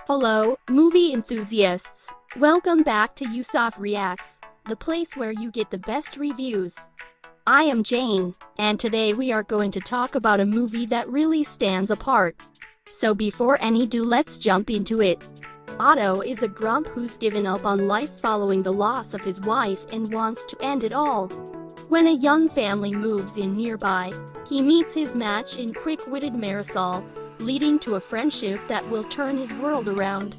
Hello, movie enthusiasts. Welcome back to Yusuf Reacts, the place where you get the best reviews. I am Jane, and today we are going to talk about a movie that really stands apart. So before any ado, let's jump into it. Otto is a grump who's given up on life following the loss of his wife and wants to end it all. When a young family moves in nearby, he meets his match in quick-witted Marisol, leading to a friendship that will turn his world around.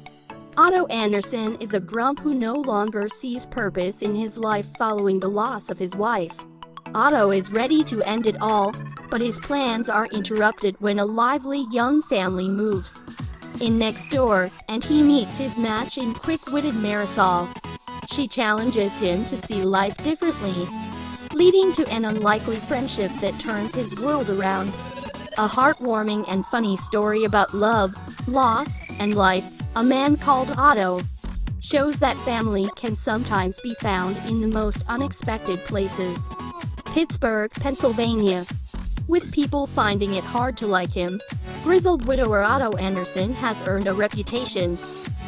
Otto Anderson is a grump who no longer sees purpose in his life following the loss of his wife. Otto is ready to end it all, but his plans are interrupted when a lively young family moves in next door, and he meets his match in quick-witted Marisol. She challenges him to see life differently, leading to an unlikely friendship that turns his world around. A heartwarming and funny story about love, loss, and life, A Man Called Ove, shows that family can sometimes be found in the most unexpected places. Pittsburgh, Pennsylvania. With people finding it hard to like him, grizzled widower Otto Anderson has earned a reputation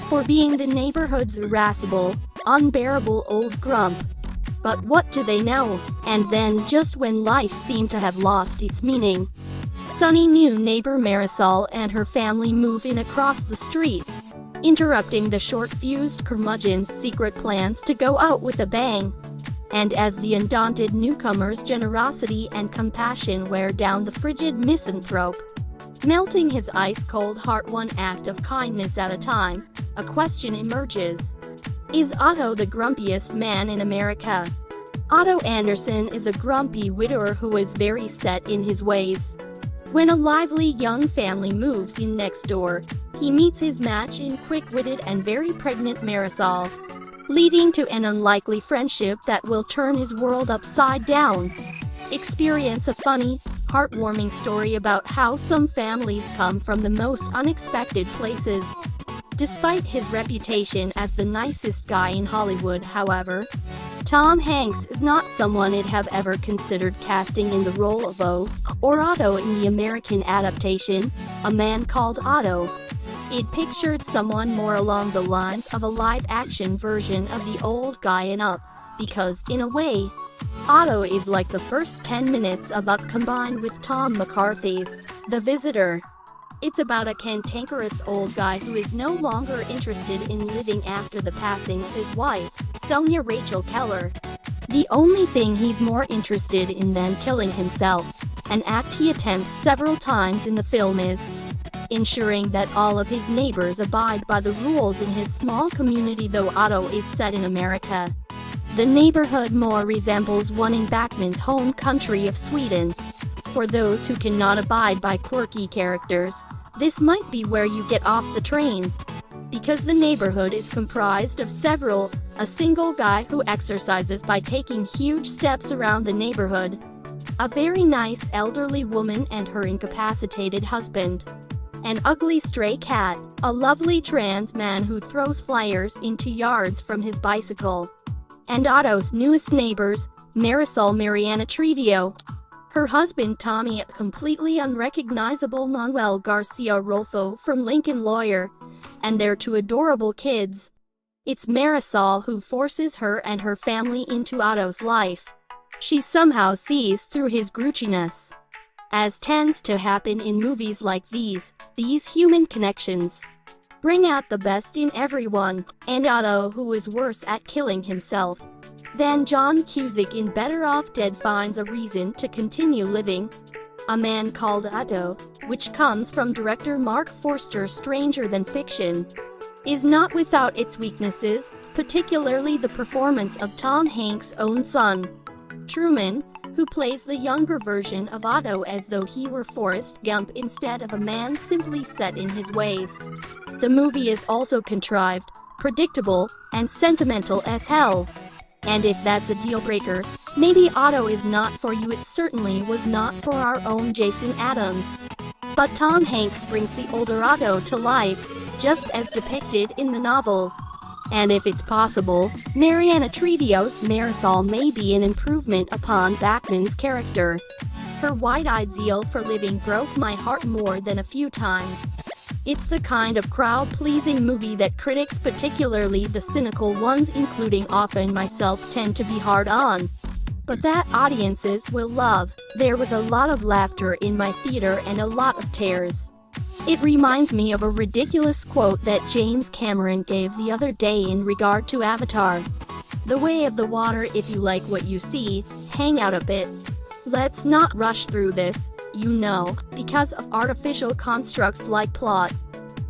for being the neighborhood's irascible, unbearable old grump. But what do they know? And then, just when life seemed to have lost its meaning, sunny new neighbor Marisol and her family move in across the street, interrupting the short-fused curmudgeon's secret plans to go out with a bang. And as the undaunted newcomer's generosity and compassion wear down the frigid misanthrope, melting his ice-cold heart one act of kindness at a time, a question emerges. Is Otto the grumpiest man in America? Otto Anderson is a grumpy widower who is very set in his ways. When a lively young family moves in next door, he meets his match in quick-witted and very pregnant Marisol, leading to an unlikely friendship that will turn his world upside down. Experience a funny, heartwarming story about how some families come from the most unexpected places. Despite his reputation as the nicest guy in Hollywood, however, Tom Hanks is not someone I'd have ever considered casting in the role of Ove or Otto in the American adaptation, A Man Called Ove. It pictured someone more along the lines of a live-action version of the old guy in Up, because, in a way, Otto is like the first 10 minutes of Up combined with Tom McCarthy's The Visitor. It's about a cantankerous old guy who is no longer interested in living after the passing of his wife, Sonia Rachel Keller. The only thing he's more interested in than killing himself, an act he attempts several times in the film, is ensuring that all of his neighbors abide by the rules in his small community. Though Otto is set in America, the neighborhood more resembles one in Backman's home country of Sweden. For those who cannot abide by quirky characters, this might be where you get off the train. Because the neighborhood is comprised of a single guy who exercises by taking huge steps around the neighborhood, a very nice elderly woman and her incapacitated husband, an ugly stray cat, a lovely trans man who throws flyers into yards from his bicycle, and Otto's newest neighbors, Marisol Mariana Trevio, her husband Tommy, a completely unrecognizable Manuel Garcia Rolfo from Lincoln Lawyer, and their two adorable kids. It's Marisol who forces her and her family into Otto's life. She somehow sees through his grouchiness. As tends to happen in movies like these human connections bring out the best in everyone, and Otto, who is worse at killing himself than John Cusack in Better Off Dead, finds a reason to continue living. A Man Called Ove, which comes from director Mark Forster's Stranger Than Fiction, is not without its weaknesses, particularly the performance of Tom Hanks' own son, Truman, who plays the younger version of Otto as though he were Forrest Gump instead of a man simply set in his ways. The movie is also contrived, predictable, and sentimental as hell. And if that's a deal-breaker, maybe Otto is not for you. It certainly was not for our own Jason Adams. But Tom Hanks brings the older Otto to life, just as depicted in the novel. And if it's possible, Mariana Trevio's Marisol may be an improvement upon Backman's character. Her wide-eyed zeal for living broke my heart more than a few times. It's the kind of crowd-pleasing movie that critics, particularly the cynical ones including often myself, tend to be hard on. But that audiences will love. There was a lot of laughter in my theater and a lot of tears. It reminds me of a ridiculous quote that James Cameron gave the other day in regard to Avatar. The way of the water, if you like what you see, hang out a bit. Let's not rush through this, because of artificial constructs like plot.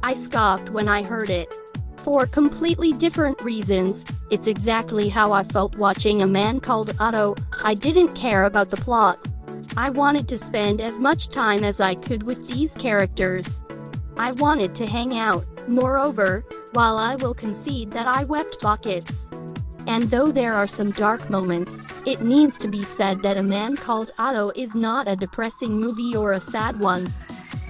I scoffed when I heard it. For completely different reasons, it's exactly how I felt watching A Man Called Ove. I didn't care about the plot. I wanted to spend as much time as I could with these characters. I wanted to hang out. Moreover, while I will concede that I wept buckets, and though there are some dark moments, it needs to be said that A Man Called Ove is not a depressing movie or a sad one.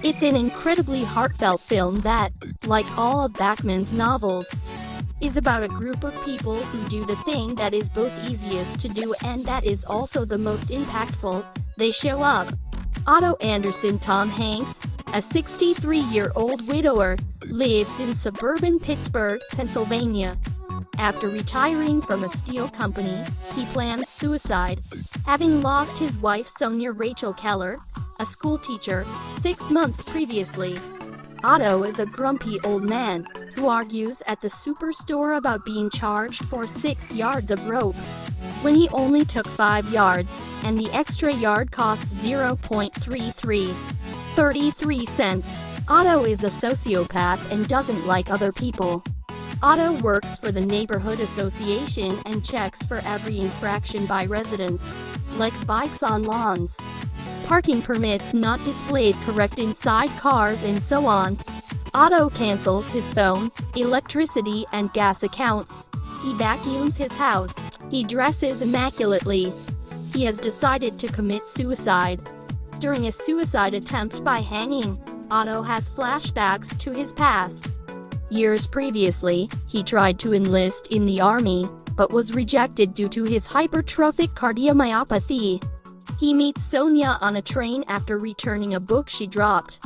It's an incredibly heartfelt film that, like all of Backman's novels, is about a group of people who do the thing that is both easiest to do and that is also the most impactful. They show up. Otto Anderson Tom Hanks, a 63-year-old widower, lives in suburban Pittsburgh, Pennsylvania. After retiring from a steel company, he planned suicide, having lost his wife Sonia Rachel Keller, a schoolteacher, 6 months previously. Otto is a grumpy old man who argues at the superstore about being charged for 6 yards of rope, when he only took 5 yards, and the extra yard cost 0.33 cents. Otto is a sociopath and doesn't like other people. Otto works for the neighborhood association and checks for every infraction by residents, like bikes on lawns, parking permits not displayed correct inside cars, and so on. Otto cancels his phone, electricity, and gas accounts. He vacuums his house. He dresses immaculately. He has decided to commit suicide. During a suicide attempt by hanging, Otto has flashbacks to his past. Years previously, he tried to enlist in the army, but was rejected due to his hypertrophic cardiomyopathy. He meets Sonia on a train after returning a book she dropped.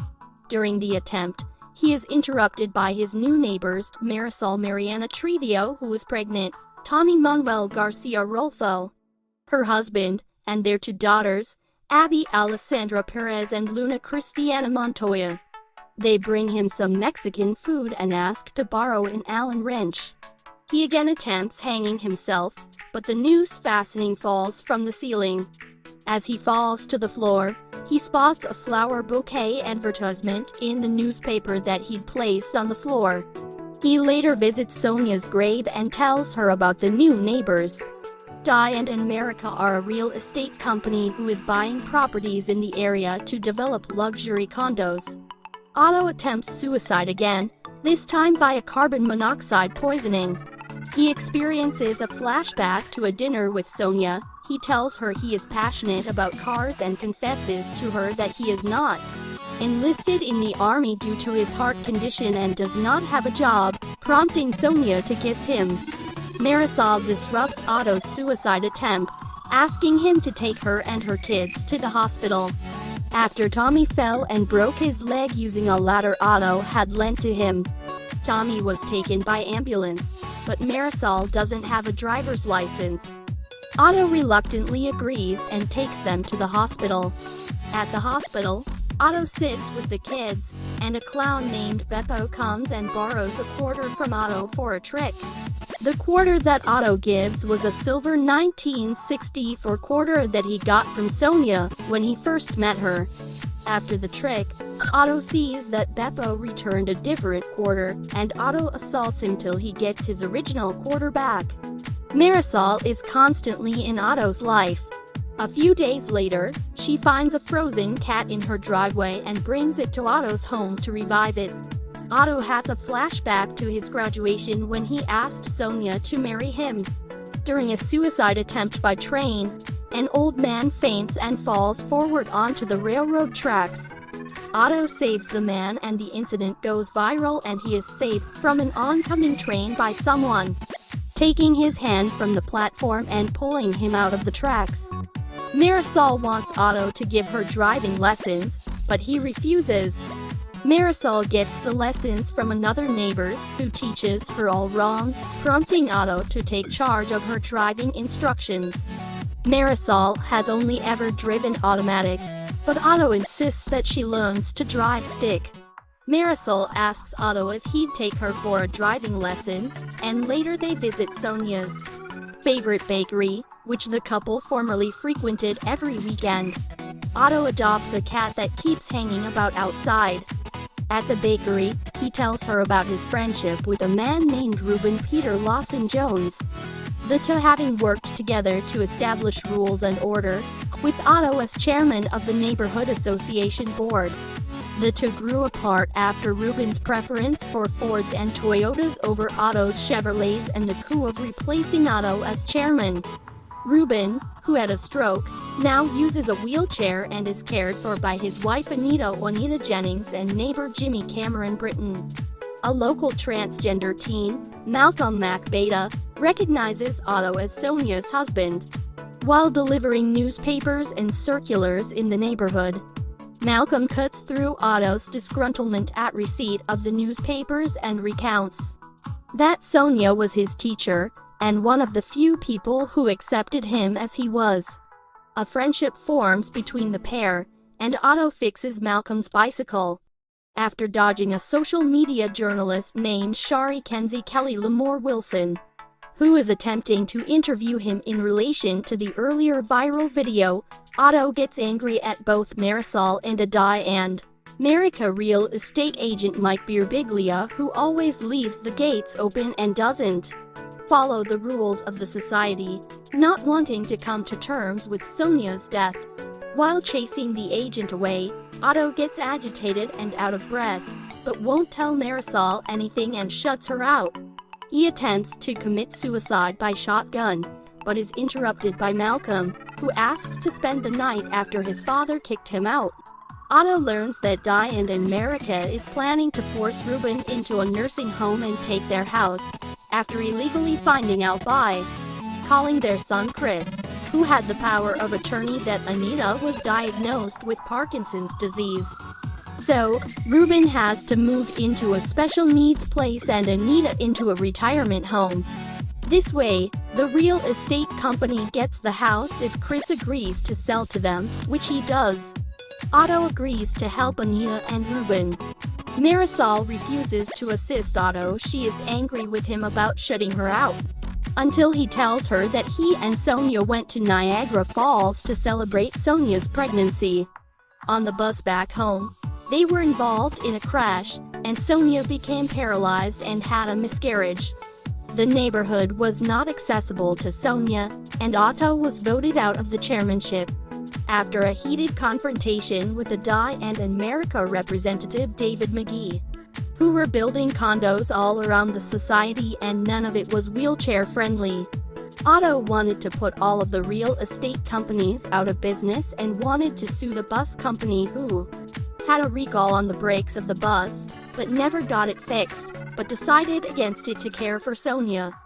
During the attempt, he is interrupted by his new neighbors, Marisol Mariana Trevio, who is pregnant, Tommy Manuel Garcia Rolfo, her husband, and their 2 daughters, Abby Alessandra Perez and Luna Cristiana Montoya. They bring him some Mexican food and ask to borrow an Allen wrench. He again attempts hanging himself, but the noose fastening falls from the ceiling. As he falls to the floor, he spots a flower bouquet advertisement in the newspaper that he'd placed on the floor. He later visits Sonia's grave and tells her about the new neighbors. Giant America are a real estate company who is buying properties in the area to develop luxury condos. Otto attempts suicide again, this time via carbon monoxide poisoning. He experiences a flashback to a dinner with Sonia. He tells her he is passionate about cars and confesses to her that he is not enlisted in the army due to his heart condition and does not have a job, prompting Sonia to kiss him. Marisol disrupts Otto's suicide attempt, asking him to take her and her kids to the hospital. After Tommy fell and broke his leg using a ladder Otto had lent to him, Tommy was taken by ambulance, but Marisol doesn't have a driver's license. Otto reluctantly agrees and takes them to the hospital. At the hospital, Otto sits with the kids, and a clown named Beppo comes and borrows a quarter from Otto for a trick. The quarter that Otto gives was a silver 1964 quarter that he got from Sonia when he first met her. After the trick, Otto sees that Beppo returned a different quarter, and Otto assaults him till he gets his original quarter back. Marisol is constantly in Otto's life. A few days later, she finds a frozen cat in her driveway and brings it to Otto's home to revive it. Otto has a flashback to his graduation when he asked Sonia to marry him. During a suicide attempt by train, an old man faints and falls forward onto the railroad tracks. Otto saves the man and the incident goes viral and he is saved from an oncoming train by someone taking his hand from the platform and pulling him out of the tracks. Marisol wants Otto to give her driving lessons, but he refuses. Marisol gets the lessons from another neighbor who teaches her all wrong, prompting Otto to take charge of her driving instructions. Marisol has only ever driven automatic, but Otto insists that she learns to drive stick. Marisol asks Otto if he'd take her for a driving lesson, and later they visit Sonia's favorite bakery, which the couple formerly frequented every weekend. Otto adopts a cat that keeps hanging about outside. At the bakery, he tells her about his friendship with a man named Reuben Peter Lawson Jones, the two having worked together to establish rules and order, with Otto as chairman of the neighborhood association board. The two grew apart after Reuben's preference for Fords and Toyotas over Otto's Chevrolets and the coup of replacing Otto as chairman. Reuben, who had a stroke, now uses a wheelchair and is cared for by his wife Juanita Jennings and neighbor Jimmy Cameron Britton. A local transgender teen, Malcolm McBeta, recognizes Otto as Sonia's husband. While delivering newspapers and circulars in the neighborhood, Malcolm cuts through Otto's disgruntlement at receipt of the newspapers and recounts that Sonia was his teacher, and one of the few people who accepted him as he was. A friendship forms between the pair, and Otto fixes Malcolm's bicycle. After dodging a social media journalist named Shari Kenzie Kelly Lamore Wilson, who is attempting to interview him in relation to the earlier viral video, Otto gets angry at both Marisol and Adai and Marica real estate agent Mike Birbiglia, who always leaves the gates open and doesn't follow the rules of the society, not wanting to come to terms with Sonia's death. While chasing the agent away, Otto gets agitated and out of breath, but won't tell Marisol anything and shuts her out. He attempts to commit suicide by shotgun, but is interrupted by Malcolm, who asks to spend the night after his father kicked him out. Otto learns that Diane and Marica is planning to force Reuben into a nursing home and take their house, after illegally finding out by calling their son Chris, who had the power of attorney, that Anita was diagnosed with Parkinson's disease. So, Reuben has to move into a special needs place and Anita into a retirement home. This way, the real estate company gets the house if Chris agrees to sell to them, which he does. Otto agrees to help Anita and Reuben. Marisol refuses to assist Otto. She is angry with him about shutting her out, until he tells her that he and Sonia went to Niagara Falls to celebrate Sonia's pregnancy. On the bus back home, they were involved in a crash, and Sonia became paralyzed and had a miscarriage. The neighborhood was not accessible to Sonia, and Otto was voted out of the chairmanship. After a heated confrontation with Adai and America representative David McGee, who were building condos all around the society and none of it was wheelchair friendly, Otto wanted to put all of the real estate companies out of business and wanted to sue the bus company, who had a recall on the brakes of the bus, but never got it fixed, but decided against it to care for Sonia.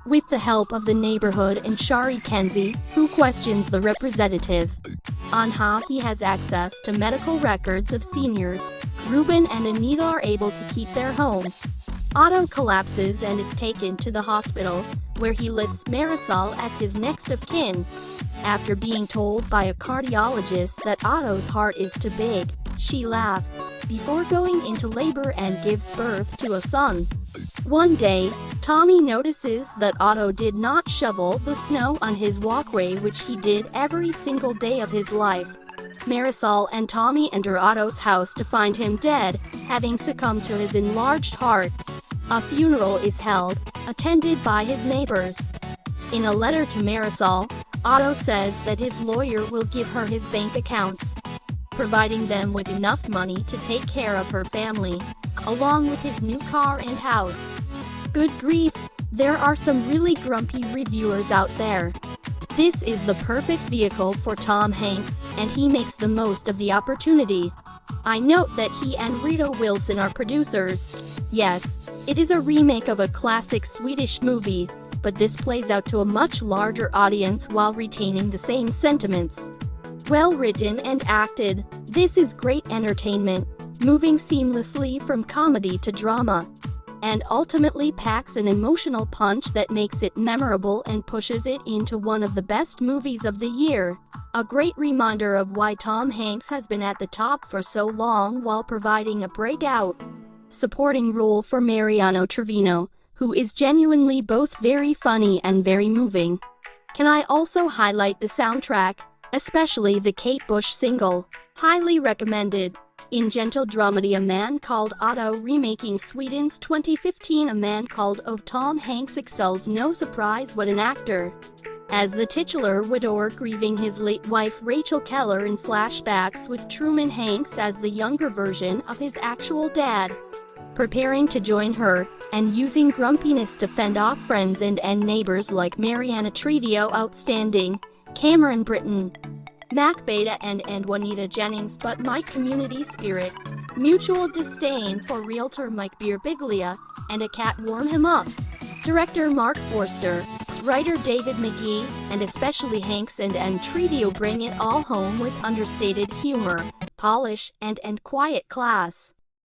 With the help of the neighborhood and Shari Kenzie, who questions the representative on how he has access to medical records of seniors, Reuben and Anita are able to keep their home. Otto collapses and is taken to the hospital, where he lists Marisol as his next of kin. After being told by a cardiologist that Otto's heart is too big, she laughs, before going into labor and gives birth to a son. One day, Tommy notices that Otto did not shovel the snow on his walkway, which he did every single day of his life. Marisol and Tommy enter Otto's house to find him dead, having succumbed to his enlarged heart. A funeral is held, attended by his neighbors. In a letter to Marisol, Otto says that his lawyer will give her his bank accounts, providing them with enough money to take care of her family, along with his new car and house. Good grief, there are some really grumpy reviewers out there. This is the perfect vehicle for Tom Hanks, and he makes the most of the opportunity. I note that he and Rita Wilson are producers. Yes, it is a remake of a classic Swedish movie, but this plays out to a much larger audience while retaining the same sentiments. Well written and acted, this is great entertainment. moving seamlessly from comedy to drama, and ultimately packs an emotional punch that makes it memorable and pushes it into one of the best movies of the year. A great reminder of why Tom Hanks has been at the top for so long while providing a breakout supporting role for Mariano Trevino, who is genuinely both very funny and very moving. Can I also highlight the soundtrack, especially the Kate Bush single? Highly recommended. In gentle dramedy A Man Called Otto remaking Sweden's 2015 A Man Called Ove, Tom Hanks excels, no surprise what an actor. As the titular widower grieving his late wife Rachel Keller in flashbacks with Truman Hanks as the younger version of his actual dad, preparing to join her, and using grumpiness to fend off friends and neighbors like Mariana Trevino, outstanding, Cameron Britton, Mac Beta and Juanita Jennings, but Mike community spirit, mutual disdain for realtor Mike Birbiglia, and a cat warm him up. Director Mark Forster, writer David McGee, and especially Hanks and Trevino bring it all home with understated humor, polish, and quiet class.